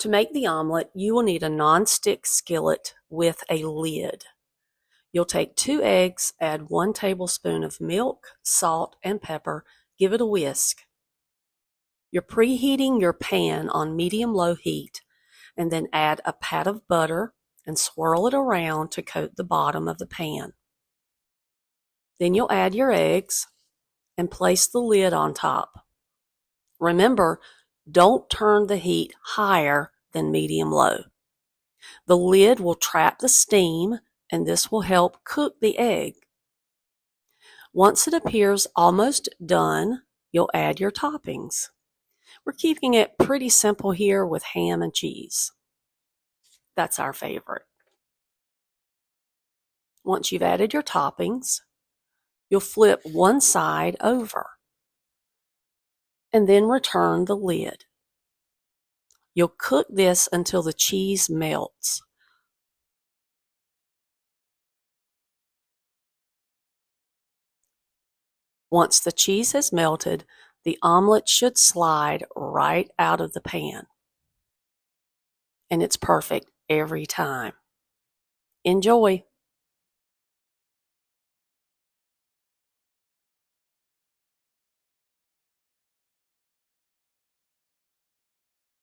To make the omelet, you will need a non-stick skillet with a lid. You'll take 2 eggs, add 1 tablespoon of milk, salt, and pepper. Give it a whisk. You're preheating your pan on medium-low heat, and then add a pat of butter and swirl it around to coat the bottom of the pan. Then you'll add your eggs and place the lid on top. Remember, don't turn the heat higher than medium-low. The lid will trap the steam, and this will help cook the egg. Once it appears almost done, you'll add your toppings. We're keeping it pretty simple here with ham and cheese. That's our favorite. Once you've added your toppings, you'll flip one side over and then return the lid. You'll cook this until the cheese melts. Once the cheese has melted, the omelet should slide right out of the pan. And it's perfect every time. Enjoy!